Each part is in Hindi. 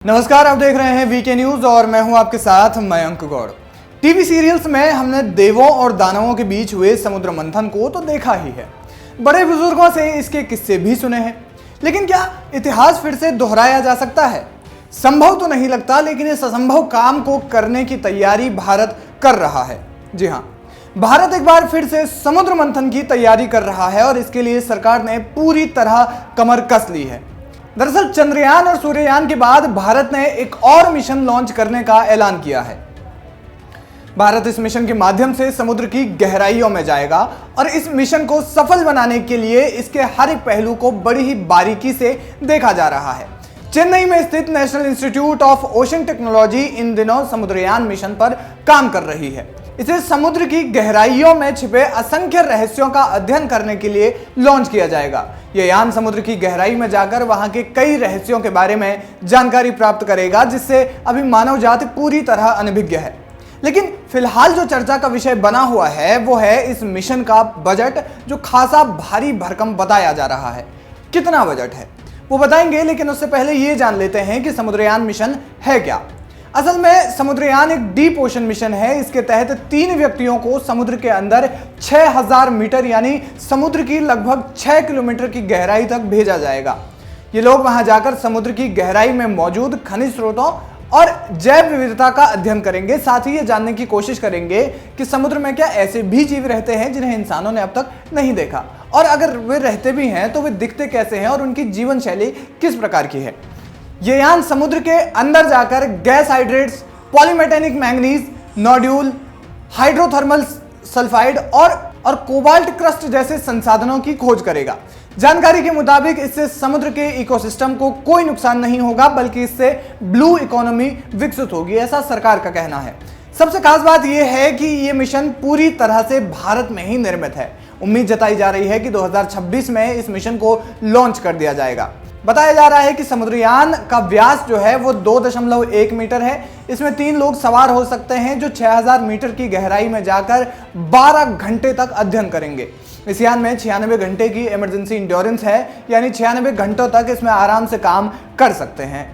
नमस्कार, आप देख रहे हैं वीके न्यूज और मैं हूं आपके साथ मयंक गौड़। टीवी सीरियल्स में हमने देवों और दानवों के बीच हुए समुद्र मंथन को तो देखा ही है, बड़े बुजुर्गों से इसके किस्से भी सुने हैं, लेकिन क्या इतिहास फिर से दोहराया जा सकता है? संभव तो नहीं लगता, लेकिन इस असंभव काम को करने की तैयारी भारत कर रहा है। जी हाँ, भारत एक बार फिर से समुद्र मंथन की तैयारी कर रहा है और इसके लिए सरकार ने पूरी तरह कमर कस ली है। दरअसल चंद्रयान और सूर्ययान के बाद भारत ने एक और मिशन लॉन्च करने का ऐलान किया है। भारत इस मिशन के माध्यम से समुद्र की गहराइयों में जाएगा और इस मिशन को सफल बनाने के लिए इसके हर एक पहलू को बड़ी ही बारीकी से देखा जा रहा है। चेन्नई में स्थित national institute of ocean technology in दिनों समुद्रयान मिशन पर काम कर रही है। इसे समुद्र की गहराइयों में छिपे असंख्य रहस्यों का अध्ययन करने के लिए लॉन्च किया जाएगा। यह यान समुद्र की गहराई में जाकर वहां के कई रहस्यों के बारे में जानकारी प्राप्त करेगा, जिससे अभी मानव जाति पूरी तरह अनभिज्ञ है। लेकिन फिलहाल जो चर्चा का विषय बना हुआ है वो है इस मिशन का बजट, जो खासा भारी भरकम बताया जा रहा है। कितना बजट है वो बताएंगे, लेकिन उससे पहले ये जान लेते हैं कि समुद्रयान मिशन है क्या। असल में समुद्रयान एक डीप ओशन मिशन है। इसके तहत 3 व्यक्तियों को समुद्र के अंदर 6000 मीटर यानी समुद्र की लगभग 6 किलोमीटर की गहराई तक भेजा जाएगा। ये लोग वहां जाकर समुद्र की गहराई में मौजूद खनिज स्रोतों और जैव विविधता का अध्ययन करेंगे। साथ ही ये जानने की कोशिश करेंगे कि समुद्र में क्या ऐसे भी जीव रहते हैं जिन्हें इंसानों ने अब तक नहीं देखा, और अगर वे रहते भी हैं तो वे दिखते कैसे हैं और उनकी जीवन शैली किस प्रकार की है। ये यान समुद्र के अंदर जाकर gas hydrates, polymetallic manganese, nodule, hydrothermal sulphide और कोबाल्ट क्रस्ट जैसे संसाधनों की खोज करेगा। जानकारी के मुताबिक इससे समुद्र के इकोसिस्टम को कोई नुकसान नहीं होगा, बल्कि इससे ब्लू इकोनॉमी विकसित होगी, ऐसा सरकार का कहना है। सबसे खास बात यह है कि यह मिशन पूरी तरह से भारत में ही निर्मित है। उम्मीद जताई जा रही है कि 2026 में इस मिशन को लॉन्च कर दिया जाएगा। बताया जा रहा है कि समुद्रयान का व्यास जो है वो 2.1 मीटर है। इसमें 3 लोग सवार हो सकते हैं, जो 6000 मीटर की गहराई में जाकर 12 घंटे तक अध्ययन करेंगे। इस यान में 96 घंटे की इमरजेंसी इंड्योरेंस है, यानी 96 घंटों तक इसमें आराम से काम कर सकते हैं।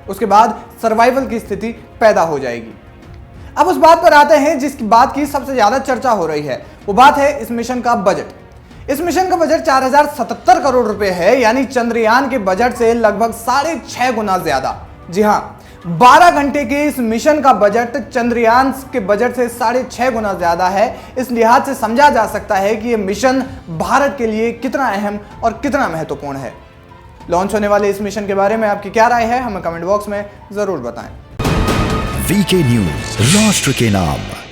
उसके बाद सर्वाइवल की स्थिति पैदा हो जाएगी। अब उस बात पर आते हैं जिसकी बात की सबसे ज्यादा चर्चा हो रही है। वो बात है इस मिशन का बजट। इस मिशन का बजट 4077 करोड़ रुपए है, यानी चंद्रयान के बजट से लगभग 6.5 गुना ज्यादा। जी हाँ, 12 घंटे के इस मिशन का बजट चंद्रयान के बजट से 6.5 गुना ज्यादा है। इस लिहाज से समझा जा सकता है कि यह मिशन भारत के लिए कितना अहम और कितना महत्वपूर्ण है। लॉन्च होने वाले इस मिशन के बारे में आपकी क्या राय है, हमें कमेंट बॉक्स में जरूर बताएं। वीके न्यूज, राष्ट्र के नाम।